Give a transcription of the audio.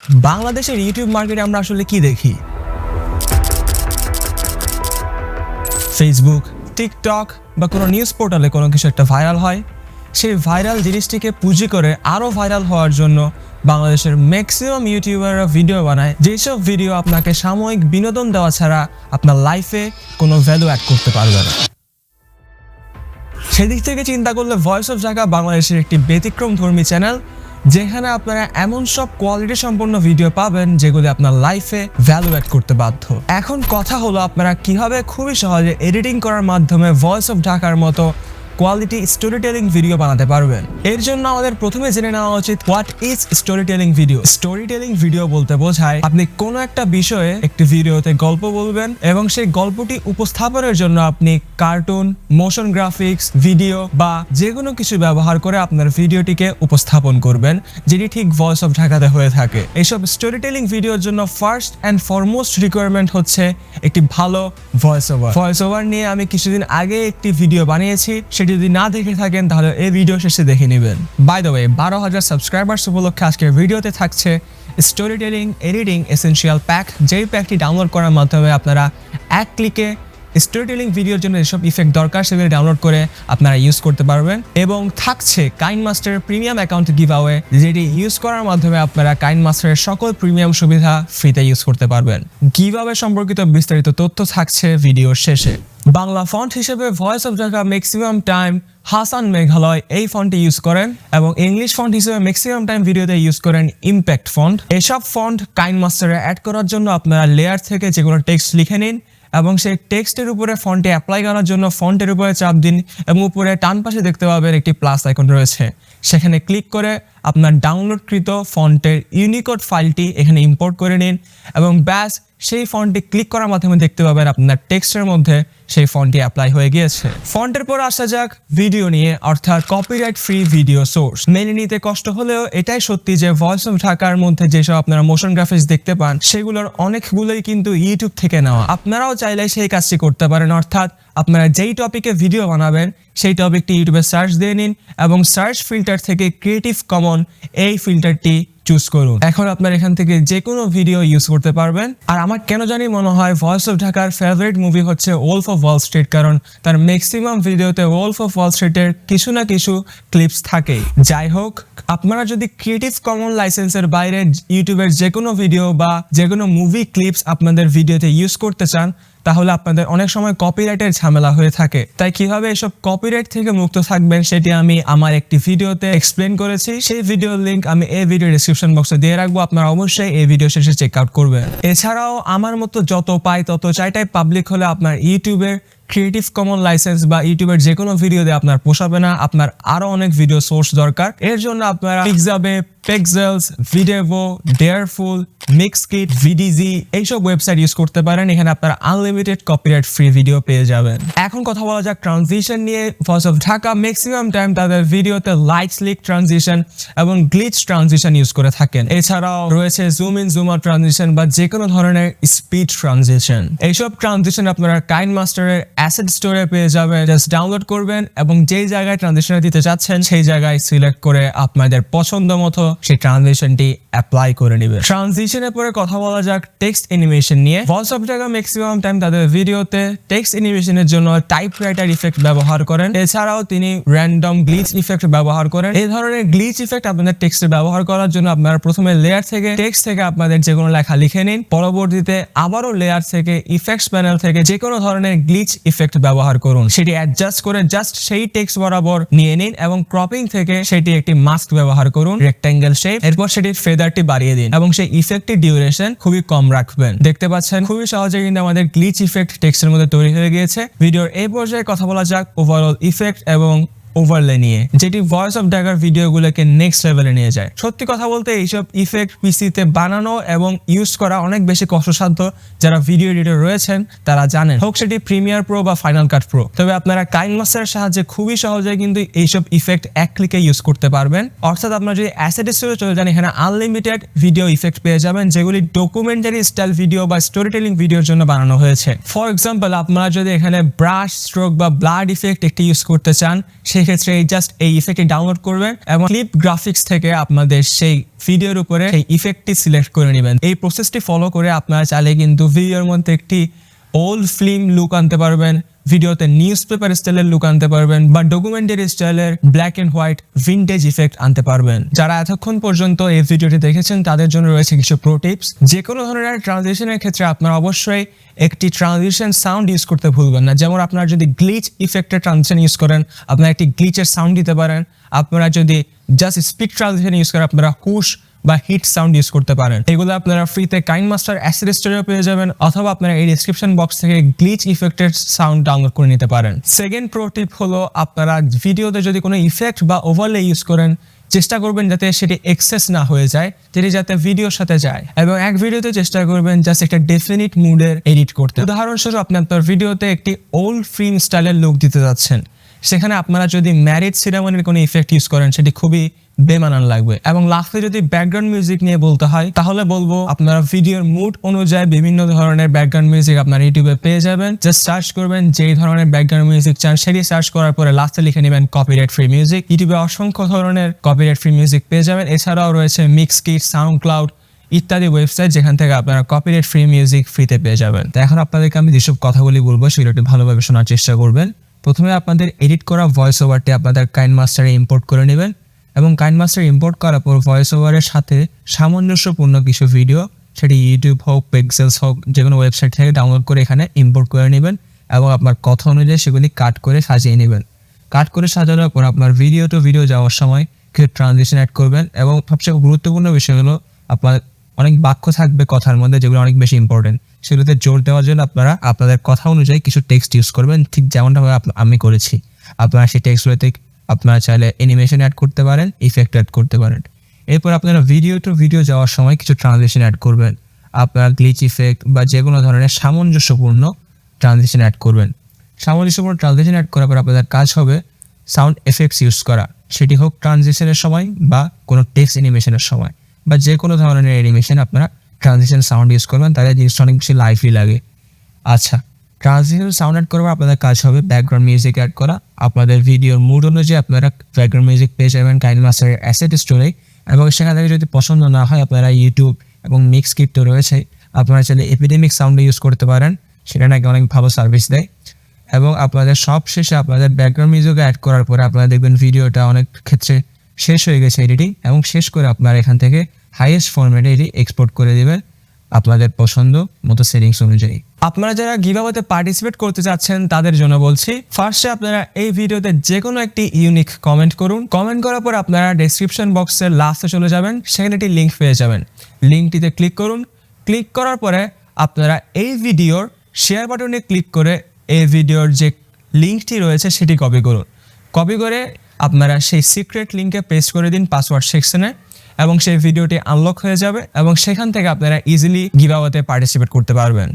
বাংলাদেশের ইউটিউব মার্কেটে আমরা আসলে কি দেখি? ফেসবুক, টিকটক বা কোনো নিউজ পোর্টালে কোনো কিছু একটা ভাইরাল হয়, সেই ভাইরাল জিনিসটিকে পুঁজি করে আরও ভাইরাল হওয়ার জন্য বাংলাদেশের ম্যাক্সিমাম ইউটিউবাররা ভিডিও বানায়, যেসব ভিডিও আপনাকে সাময়িক বিনোদন দেওয়া ছাড়া আপনার লাইফে কোনো ভ্যালু অ্যাড করতে পারবে না। সেদিক থেকে চিন্তা করলে ভয়েস অফ ঢাকা বাংলাদেশের একটি ব্যতিক্রমধর্মী চ্যানেল, যেখানে আপনারা এমন সব কোয়ালিটি সম্পন্ন ভিডিও পাবেন যেগুলি আপনার লাইফে ভ্যালু অ্যাড করতে বাধ্য। এখন কথা হলো আপনারা কিভাবে খুবই সহজে এডিটিং করার মাধ্যমে ভয়েস অফ ঢাকার মতো কোয়ালিটি স্টোরি টেলিং ভিডিও বানাতে পারবেন। এর জন্য আমাদের প্রথমে জেনে নেওয়া উচিত what is story telling video. Story telling video বলতে বোঝায় আপনি কোনো একটা বিষয়ে একটি ভিডিওতে গল্প বলবেন এবং সেই গল্পটি উপস্থাপনের জন্য আপনি কার্টুন, মোশন গ্রাফিক্স, ভিডিও বা যে কোনো কিছু ব্যবহার করে আপনার ভিডিওটিকে উপস্থাপন করবেন, যেটি ঠিক ভয়েস অফ ঢাকাতে হয়ে থাকে। এইসব স্টোরি টেলিং ভিডিওর জন্য ফার্স্ট অ্যান্ড ফরমোস্ট রিকোয়ারমেন্ট হচ্ছে একটি ভালো ভয়েস ওভার। ভয়েস ওভার নিয়ে আমি কিছুদিন আগে একটি ভিডিও বানিয়েছি, যদি না দেখে থাকেন তাহলে এই ভিডিও শেষে দেখে নেবেন। বাই দ্য ওয়ে, 12,000 সাবস্ক্রাইবার্স উপলক্ষে আজকের ভিডিওতে থাকছে story telling editing essential pack, যেই প্যাকটি ডাউনলোড করার মাধ্যমে আপনারা এক ক্লিকে স্টোরি টেলিং ভিডিওর জন্য যেসব ইফেক্ট দরকার সেগুলি ডাউনলোড করে আপনারা ইউজ করতে পারবেন। এবং থাকছে কাইনমাস্টার প্রিমিয়াম অ্যাকাউন্ট গিভঅ্যাওয়ে, যেটি ইউজ করার মাধ্যমে আপনারা কাইনমাস্টারের সকল প্রিমিয়াম সুবিধা ফ্রিতে ইউজ করতে পারবেন। গিভঅ্যাওয়ে সম্পর্কিত বিস্তারিত তথ্য থাকছে ভিডিওর শেষে। বাংলা ফন্ট হিসেবে voice of Dhaka maximum time Hasan Meghalaya এই ফন্টটি ইউজ করেন এবং ইংলিশ ফন্ট হিসেবে ম্যাক্সিমাম টাইম ভিডিওতে ইউজ করেন ইম্প্যাক্ট ফন্ট। এসব ফন্ট কাইনমাস্টারে অ্যাড করার জন্য আপনারা লেয়ার থেকে যে কোনো টেক্সট লিখে নিন এবং সেই টেক্সটের উপরে ফন্টে অ্যাপ্লাই করার জন্য ফন্টের উপরে চাপ দিন এবং উপরে ডান পাশে দেখতে পাবেন একটি প্লাস আইকন রয়েছে, সেখানে ক্লিক করে আপনার ডাউনলোডকৃত ফন্টের ইউনিকোড ফাইলটি এখানে ইম্পোর্ট করে নিন এবং ব্যাস সেই ফন্টটি ক্লিক করার মাধ্যমে দেখতে পাবেন আপনার টেক্সটের মধ্যে সেই ফন্টটি অ্যাপ্লাই হয়ে গিয়েছে। ফন্টের পর আসা যাক ভিডিও নিয়ে, অর্থাৎ কপিরাইট ফ্রি ভিডিও সোর্স। মেনে নিতে কষ্ট হলেও এটাই সত্যি যে ভয়েস অফ ঢাকার মধ্যে যেসব আপনারা মোশন গ্রাফিক্স দেখতে পান সেগুলোর অনেকগুলোই কিন্তু ইউটিউব থেকে নেওয়া। আপনারাও চাইলে সেই কাজটি করতে পারেন, অর্থাৎ আপনারা যেই টপিকে ভিডিও বানাবেন সেই টপিকটি ইউটিউবে সার্চ দিয়ে নিন এবং সার্চ ফিল্টার থেকে ক্রিয়েটিভ কমন এই ফিল্টারটি চুজ করুন। এখন আপনার এখান থেকে যে কোনো ভিডিও ইউজ করতে পারবেন। আর আমার কেন জানি মনে হয় ভয়েস অফ ঢাকার ফেভারিট মুভি হচ্ছে ওলফ অফ ওয়াল স্ট্রিট, কারণ তার ম্যাক্সিমাম ভিডিওতে ওলফ অফ ওয়াল স্ট্রিটের কিছু না কিছু ক্লিপস থাকেই। যাই হোক, আপনারা যদি ক্রিয়েটিভ কমন লাইসেন্সের বাইরে ইউটিউবের যে কোনো ভিডিও বা যে কোনো মুভি ক্লিপস আপনাদের ভিডিওতে ইউজ করতে চান তাহলে আপনাদের অনেক সময় কপিরাইটের ঝামেলা হয়ে থাকে। তাই কিভাবে এসব কপিরাইট থেকে মুক্ত থাকবেন সেটি আমি আমার একটি ভিডিওতে এক্সপ্লেন করেছি। সেই ভিডিওর লিংক আমি এই ভিডিও ডেসক্রিপশন বক্সে দিয়ে রাখবো, আপনারা অবশ্যই এই ভিডিও শেষে চেক আউট করবেন। এছাড়াও আমার মতো যত পাই তত চাইটাই পাবলিক হলে আপনার ইউটিউবের ক্রিয়েটিভ কমন লাইসেন্স বা ইউটিউবের যে কোনো ভিডিওতে আপনার পোষাবে না, আপনার আরো অনেক ভিডিও সোর্স দরকার। এর জন্য আপনারা পিক্সাবে, পেক্সেলস, ভিডেভো, ডেয়ারফুল, মিক্সকিট, ভিডিজি এইসব ওয়েবসাইট ইউজ করতে পারেন। এখানে আপনারা আনলিমিটেড কপিরাইট ফ্রি ভিডিও পেয়ে যাবেন। এখন কথা বলা যাক ট্রানজিশন নিয়ে। Voice of Dhaka maximum time তাদের ভিডিওতে লাইট স্লিক ট্রানজিশন এবং গ্লিচ ট্রানজিশন ইউজ করে থাকেন। এছাড়াও রয়েছে zoom in zoom out transition বা যে কোনো ধরনের স্পিড ট্রানজিশন। এইসব ট্রানজিশন আপনারা কাইনমাস্টারের অ্যাসেট স্টোরে পেয়ে যাবেন। জাস্ট ডাউনলোড করবেন এবং যেই জায়গায় ট্রানজিশন দিতে চাচ্ছেন সেই জায়গায় সিলেক্ট করে আপনাদের পছন্দ মতো সেই ট্রানজিশনটি অ্যাপ্লাই করে নেবেন। ট্রানজিশনের পরে কথা বলা যাক টেক্সট অ্যানিমেশন নিয়ে। Voice of Dhaka maximum time তাদের ভিডিওতে টেক্সট অ্যানিমেশনের জন্য টাইপরাইটার ইফেক্ট ব্যবহার করেন। এছাড়াও তিনি র্যান্ডম গ্লিচ ইফেক্ট ব্যবহার করেন। এই ধরনের গ্লিচ ইফেক্ট আপনাদের টেক্সটে ব্যবহার করার জন্য আপনারা প্রথমে লেয়ার থেকে টেক্সট থেকে আপনাদের যে কোনো লেখা লিখে নিন, পরবর্তীতে আবারও লেয়ার থেকে ইফেক্টস প্যানেল থেকে যে কোনো ধরনের গ্লিচ ইফেক্ট ব্যবহার করুন। সেটি অ্যাডজাস্ট করে জাস্ট সেই টেক্সট বরাবর নিয়ে নিন এবং ক্রপিং থেকে সেটি একটি মাস্ক ব্যবহার করুন, রেক্ট্যাঙ্গেল শেপ। এরপর সেটির ফেদারটি বাড়িয়ে দিন এবং সেই ইফেক্টের ডিউরেশন খুবই কম রাখবেন। দেখতে পাচ্ছেন খুবই সহজে কিন্তু আমাদের গ্লিচ ইফেক্ট টেক্সটের মধ্যে তৈরি হয়ে গিয়েছে। ভিডিওর এই পর্যায়ে কথা বলা যাক ওভারঅল ইফেক্ট এবং ওভারলে নিয়ে, যেটি ভয়েস অফ ঢাকার ভিডিওগুলোকে নেক্সট লেভেলে নিয়ে যায়। সত্যি কথা বলতে এইসব ইফেক্ট পিসিতে বানানো এবং ইউজ করা অনেক বেশি কষ্টসাধ্য। যারা ভিডিও এডিটর রয়েছেন তারা জানেন, হোক সেটি প্রিমিয়ার প্রো বা ফাইনাল কাট প্রো। তবে আপনারা কাইনমাস্টারের সাহায্যে খুবই সহজে কিন্তু এইসব ইফেক্ট এক ক্লিকে ইউজ করতে পারবেন। অর্থাৎ আপনারা যদি অ্যাসেট স্টোরে চলে যান, এখানে আনলিমিটেড ভিডিও ইফেক্ট পেয়ে যাবেন, যেগুলি ডকুমেন্টারি স্টাইল ভিডিও বা স্টোরি টেলিং ভিডিওর জন্য বানানো হয়েছে। ফর এক্সাম্পল, আপনারা যদি এখানে ব্রাশ, স্ট্রোক বা ব্লাড ইফেক্ট একটি ইউজ করতে চান, সেখানে সেক্ষেত্রে জাস্ট এই ইফেক্টটি ডাউনলোড করবেন এবং ক্লিপ গ্রাফিক্স থেকে আপনাদের সেই ভিডিওর উপরে সেই ইফেক্টটি সিলেক্ট করে নেবেন। এই প্রসেসটি ফলো করে আপনারা চাইলে কিন্তু ভিডিওর মধ্যে একটি ওল্ড ফিল্ম লুক আনতে পারবেন, ভিডিওতে নিউজ পেপার স্টাইলের লুক আনতে পারবেন বা ডকুমেন্টারি স্টাইলের black and white vintage effect আনতে পারবেন। যারা এতক্ষণ পর্যন্ত এই ভিডিওটি দেখেছেন তাদের জন্য রয়েছে কিছু প্রো টিপস। যে কোনো ধরনের ট্রানজিশনের ক্ষেত্রে আপনারা অবশ্যই একটি ট্রানজিশন সাউন্ড ইউজ করতে ভুলবেন না। যেমন আপনারা যদি গ্লিচ ইফেক্টের ট্রানজিশন ইউজ করেন, আপনারা একটি গ্লিচের সাউন্ড দিতে পারেন। আপনারা যদি জাস্ট স্পিড ট্রানজিশন ইউজ করেন, আপনারা হুশ বা হিট সাউন্ড ইউজ করতে পারেন। এগুলো আপনারা ফ্রিতে কাইনমাস্টার অ্যাসেট স্টোরে পেয়ে যাবেন, অথবা আপনারা এই ডেসক্রিপশন বক্স থেকে গ্লিচ ইফেক্টের সাউন্ড ডাউনলোড করে নিতে পারেন। সেকেন্ড প্রো টিপ হলো, আপনারা ভিডিওতে যদি কোনো ইফেক্ট বা ওভারলে ইউজ করেন, চেষ্টা করবেন যাতে সেটি এক্সেস না হয়ে যায়, যেটি যাতে ভিডিওর সাথে যায়, এবং এক ভিডিওতে চেষ্টা করবেন জাস্ট একটা ডেফিনিট মুডের এডিট করতে। উদাহরণস্বরূপ আপনি আপনার ভিডিওতে একটি ওল্ড ফিল্ম স্টাইলের লুক দিতে যাচ্ছেন, সেখানে আপনারা যদি ম্যারিজ সিনেমানির কোনো ইফেক্ট ইউজ করেন সেটি খুবই বেমানান লাগবে। এবং লাস্টে যদি ব্যাকগ্রাউন্ড মিউজিক নিয়ে বলতে হয় তাহলে বলবো আপনারা ভিডিওর মুড অনুযায়ী বিভিন্ন ধরনের ব্যাকগ্রাউন্ড মিউজিক আপনারা ইউটিউবে পেয়ে যাবেন। জাস্ট সার্চ করবেন যেই ধরনের ব্যাকগ্রাউন্ড মিউজিক চান, সেটি সার্চ করার পরে লাস্টে লিখে নেবেন কপিরাইট ফ্রি মিউজিক। ইউটিউবে অসংখ্য ধরনের কপিরাইট ফ্রি মিউজিক পেয়ে যাবেন। এছাড়াও রয়েছে মিক্সকিট, সাউন্ড ক্লাউড ইত্যাদি ওয়েবসাইট, যেখান থেকে আপনারা কপিরাইট ফ্রি মিউজিক ফ্রিতে পেয়ে যাবেন। তো এখন আপনাদেরকে আমি যেসব কথাগুলি বলবো সেগুলো একটু ভালোভাবে শোনার চেষ্টা করবেন। প্রথমে আপনাদের এডিট করা ভয়েস ওভারটি আপনাদের কাইনমাস্টারে ইম্পোর্ট করে নেবেন, এবং কাইনমাস্টার ইম্পোর্ট করার পর ভয়েস ওভারের সাথে সামঞ্জস্যপূর্ণ কিছু ভিডিও, সেটি ইউটিউব হোক, পিক্সেলস হোক, যে কোনো ওয়েবসাইট থেকে ডাউনলোড করে এখানে ইম্পোর্ট করে নেবেন, এবং আপনার কথা অনুযায়ী সেগুলি কাট করে সাজিয়ে নেবেন। কাট করে সাজানোর পর আপনার ভিডিও টু ভিডিও যাওয়ার সময় কিছু ট্রানজিশন অ্যাড করবেন, এবং সবচেয়ে গুরুত্বপূর্ণ বিষয় হলো আপনার অনেক বাক্য থাকবে কথার মধ্যে যেগুলো অনেক বেশি ইম্পর্টেন্ট, সেগুলোতে জোর দেওয়ার জন্য আপনারা আপনাদের কথা অনুযায়ী কিছু টেক্সট ইউজ করবেন, ঠিক যেমনটা আমি করেছি। আপনারা সেই টেক্সটগুলোতে আপনারা চাইলে অ্যানিমেশন অ্যাড করতে পারেন, ইফেক্ট অ্যাড করতে পারেন। এরপর আপনারা ভিডিও টু ভিডিও যাওয়ার সময় কিছু ট্রানজিশন অ্যাড করবেন। আপনারা গ্লিচ ইফেক্ট বা যে কোনো ধরনের সামঞ্জস্যপূর্ণ ট্রানজিশন অ্যাড করবেন। সামঞ্জস্যপূর্ণ ট্রানজিশন অ্যাড করার পর আপনাদের কাজ হবে সাউন্ড এফেক্টস ইউজ করা, সেটি হোক ট্রানজিশনের সময় বা কোনো টেক্সট অ্যানিমেশনের সময়, বা যে কোনো ধরনের অ্যানিমেশন আপনারা ট্রানজিশন সাউন্ড ইউজ করবেন, তাহলে জিনিসটা অনেক বেশি লাইভলি লাগে। আচ্ছা, ট্রানজিশন সাউন্ড অ্যাড করবার আপনাদের কাজ হবে ব্যাকগ্রাউন্ড মিউজিক অ্যাড করা। আপনাদের ভিডিওর মুড অনুযায়ী আপনারা ব্যাকগ্রাউন্ড মিউজিক পেয়ে যাবেন কাইনমাস্টারের অ্যাসেট স্টোরে, এবং সেখান থেকে যদি পছন্দ না হয় আপনারা ইউটিউব এবং মিক্সকিট তো রয়েছে, আপনারা চাইলে এপিডেমিক সাউন্ড ইউজ করতে পারেন, সেটা নাকি অনেক ভালো সার্ভিস দেয়। এবং আপনাদের সব শেষে আপনাদের ব্যাকগ্রাউন্ড মিউজিক অ্যাড করার পরে আপনারা দেখবেন ভিডিওটা অনেক ক্ষেত্রে শেষ হয়ে গেছে এডিটিং, এবং শেষ করে আপনারা এখান থেকে হাইয়েস্ট ফরম্যাটে এটি এক্সপোর্ট করে দেবেন আপনাদের পছন্দ মতো সেটিংস অনুযায়ী। আপনারা যারা গিভঅ্যাওয়েতে পার্টিসিপেট করতে চাচ্ছেন তাদের জন্য বলছি, ফার্স্টে আপনারা এই ভিডিওতে যে কোনো একটি ইউনিক কমেন্ট করুন। কমেন্ট করার পর আপনারা ডেসক্রিপশন বক্সের লাস্টে চলে যাবেন, সেখানে একটি লিঙ্ক পেয়ে যাবেন। লিঙ্কটিতে ক্লিক করুন। ক্লিক করার পরে আপনারা এই ভিডিওর শেয়ার বাটনে ক্লিক করে এই ভিডিওর যে লিঙ্কটি রয়েছে সেটি কপি করুন। কপি করে আপনারা সেই সিক্রেট লিঙ্কে পেস্ট করে দিন পাসওয়ার্ড সেকশনে, এবং সেই ভিডিওটি আনলক হয়ে যাবে, এবং সেখান থেকে আপনারা ইজিলি গিভঅ্যাওয়েতে পার্টিসিপেট করতে পারবেন।